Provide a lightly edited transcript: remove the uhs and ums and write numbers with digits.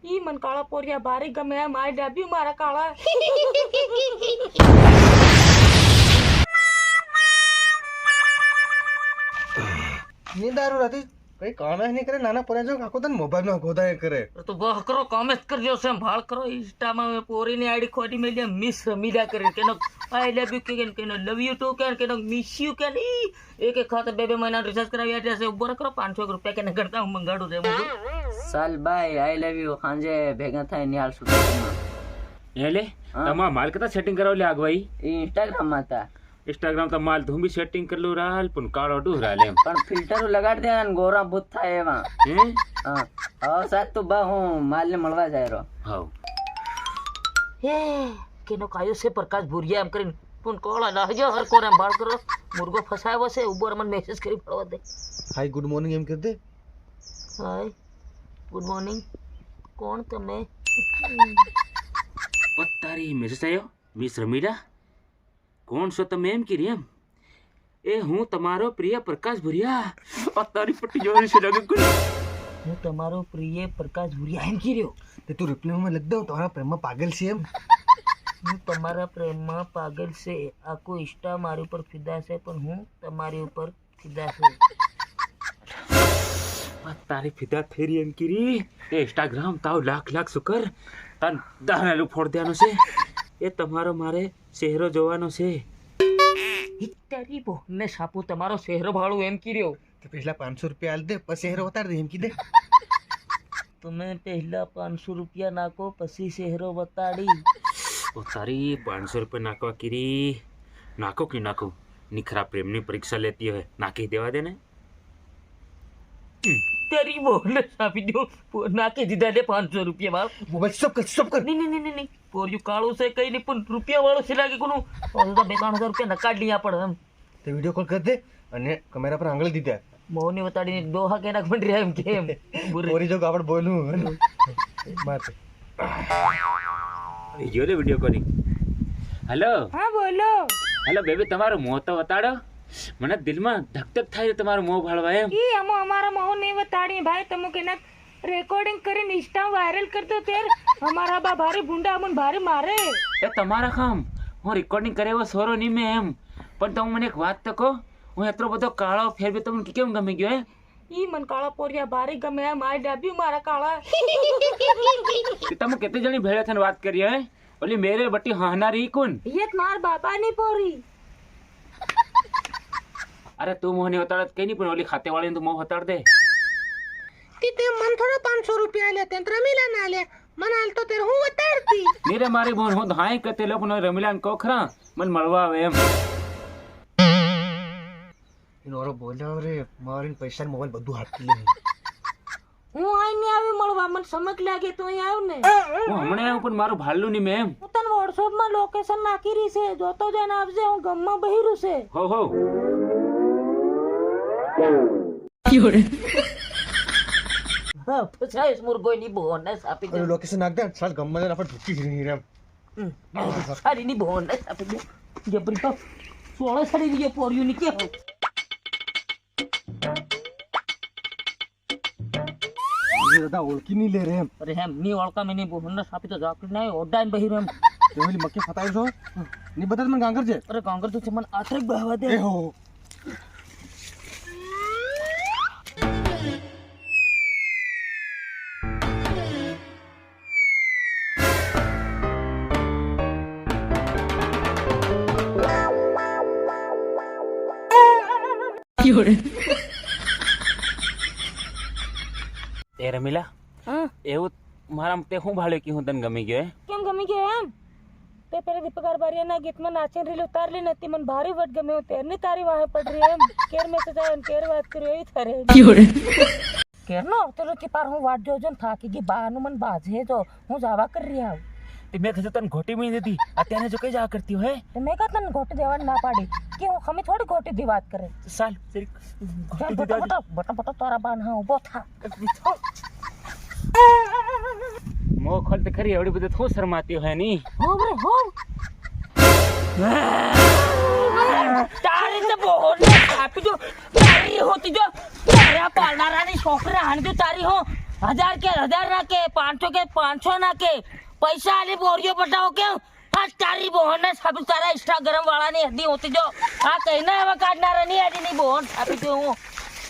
ઈ મન કાળા પોરિયા ભારે ગમે એમ આઈ ડાબ્યું મારા કાળા ની દારૂ રાતી કઈ કામ નહીં કરે નાના પોરા જો આખો તને મોબાઈલ માં ગોદાય કરે તો બહ કરો કોમેન્ટ કરજો છે ભાળ કરો ઇન્સ્ટામાં પોરીની આઈડી ખોટી મેલી મિસ મીડા કરે કેનો આઈ લવ યુ કેનો લવ યુ ટુ કેનો મિસ યુ કેન એક ખાતે બે મહિના રિચાર્જ કરાવી આટ્યા છે ઉભો કરો 500 રૂપિયા કેને કરતા હું મંગાડું રે સાલ બાય આઈ લવ યુ ખાંજે ભેગા થાય નિહાલ સુટમાં એટલે તમારા માલ કતા સેટિંગ કરાવલે આગવાઈ ઇન્સ્ટાગ્રામ માં હતા इंस्टाग्राम तो माल तुम भी सेटिंग कर लो राल पुन काड़ो डू राले પણ ફિલ્ટર લગાડ દે અને ગોરા ભૂત થાય એમાં हैं હા હા સાત તો બા હું માલ ને મળવા જાય રો हाउ હે કેનો કાયો છે પ્રકાશ ભુરિયા એમ કરીને પણ કોળા લાહજો હર કોર એમ ભાળ કરો મુર્ગો ફસાયો છે ઉભો મને મેસેજ કરી પડવા દે હાય ગુડ મોર્નિંગ એમ કર દે હાય ગુડ મોર્નિંગ કોણ તમે तारी मैसेज आयो मिस रमीला कौन सो તમે એમ કરી એમ એ હું તમારો પ્રિય પ્રકાશ ભુરિયા આ તારી પટ્ટી જોઈ છે લાગે કુલ હું તમારો પ્રિય પ્રકાશ ભુરિયા એમ કર્યો તે તું રિપ્લાય માં લખ દો તમારા પ્રેમમાં પાગલ છે એમ હું તમારા પ્રેમમાં પાગલ છે આખું ઇન્સ્ટા મારી ઉપર ફિદા છે પણ હું તમારી ઉપર ફિદા છું આ તારી ફિદા થેરી એમ કરી એ ઇન્સ્ટાગ્રામ તાવ લાખ શુકર તન દાનાલું ફોડ દેવાનો છે એ તમારો મારે ચહેરો જોવાનો છે તારી બોને સાપુ તમારો શહેરો ભાડું એમ કર્યો તે પહેલા 500 રૂપિયા આલ દે પછી હેરો ઉતાર દે એમ કી દે તમે પહેલા 500 રૂપિયા નાખો પછી શહેરો બતાડી ઓ તારી 500 રૂપિયા નાખવા કીરી નાખો કે નાખો નિખરા પ્રેમની પરીક્ષા લેતી હોય નાખી દેવા દે ને તારી બોને સાપી દો નાખી દીધા દે 500 રૂપિયા વાળ મોબાઈલ સ્ટોપ કર નહીં પોર્યું કાળું છે કઈ નહીં પણ રૂપિયા વાળું છે લાગે કોનું 2-3,000 રૂપિયા નકાડ લઈ પડે એમ તે વિડિયો કોલ કર દે અને કેમેરા પર આંગળી દીધા મોહની બતાડીને દોહા કે નાખ પણ રહ્યા એમ કેમ પોરી જો આપણે બોલું માર જો રે વિડિયો કોલિંગ હેલો હા બોલો હેલો બેબી તમારો મોં તો બતાડો મને દિલમાં ધક થાય છે તમારો મોં ભાળવા એમ ઈ અમો અમારા મોહ નહીં બતાડી ભાઈ તમે કે ના રેકોર્ડિંગ કરીને ઇન્સ્ટા વાયરલ કરતો તેર અમારા બા ભારે ભૂંડા અમન ભારે મારે એ તમારા કામ હું રેકોર્ડિંગ કરે એવો સોરો નહીં મેં એમ પણ તમે મને એક વાત તો કહો હું એટલો બધો કાળો ફેરવી તમને કેમ ગમી ગયો ઈ મન કાળા પોરિયા ભારે ગમે એમ આઈ ડાબ્યું મારા કાળા એ તમે કેટલી જણી ભેળા થઈને વાત કરી હે ઓલી મેરે બટી હાનારી કોણ યત માર બાપાની પોરી અરે તું મોહની હતાડ કઈ નહીં પણ ઓલી ખાતે વાળીને તું મોં હતાડ દે તે મન થોડા 500 રૂપિયા લે તે રમીલા ના લે મન હાલ તો તેર હું ઉતારતી નીરે મારી બોન હું હાય કતે લો પણ રમીલાન કોખરા મને મળવા આવે એમ ઇનોરો બોલ્યો રે મારીને પૈસા મોબાઈલ બધું હાકી લે હું આઈ ને આવી મળવા મને સમજ લાગે તો અહીં આવ ને હું હમણાં આવું પણ મારું ભાડલું નહીં મેં એમ હું તને વોટ્સએપ માં લોકેશન નાખી રહી છે જોતો જઈને આવજે હું ગમમાં બહીરું છે હો હા પછાઈસ મુરગોઈ ની બોને સાપી દે લોકેશન નાખ દે સાલ ગમમાં જઈને આપણે ઢૂકી જઈ રહ્યા સારી ની બોને સાપી દે જબરી તો સોળે સડી ની પોર્યું ની કે દાદા ઓળખી નહીં લે રે એમ અરે હેમ ની ઓળકા મેની બોને સાપી તો જાકડી ના ઓડાઈન બહીરું એમ તેલી મક્કે ફતાઈ છો ની બતા મને ગાંગર છે અરે કાંગર તો છે મને આથરે બહાવા દે એ હો એ રમીલા હા એવું મારા તે હું ભાળ્યું કે હું તને ગમી ગયો કેમ ગમી ગયો એમ તે પેલા દીપકાર બારિયાના ગીતમાં નાચીને રીલ ઉતારલી નથી મને ભારે વટ ગમ્યો તેરની તારી વાહે પડ રહી એમ કેર મેસેજ આવ્યો ને કેર વાત કર્યો એવી થરે કેરનો તો કે પાર હું વાટ જોજો ને થાકી ગઈ બાનું મને બાજે જો હું જાવા કરી રહી આવ તે મેં કીધું તને ઘોટી મળી દીધી અત્યારે જો કઈ જા કરતી હે તો મેં કહા તને ઘોટી દેવાની ના પાડી કે હું ખમી થોડી ઘોટી દી વાત કરે સાલ જરીક ઘોટી દીધા બટા તારા બાન હા ઉભો થા મોં ખોલ તો ખરી એવડી બધી થોડી શરમાતી હોય ની હોવ રે હોવ તારી તો બોલ આપી દો તારી હોતી જો તારા પાલનારાની છોકરા હાણ જો તારી હો 1000 કે 1000 નાખે, 500 કે 500 નાખે, પૈસા આલી બોરીઓ પટાવો કેમ? આ તારી બોહન સાબુ તારા ઇન્સ્ટાગ્રામ વાળાની હદી હોતી જો આ કહીને હવે કાઢનારા ની હદી ની બોહન આપી દઉં હું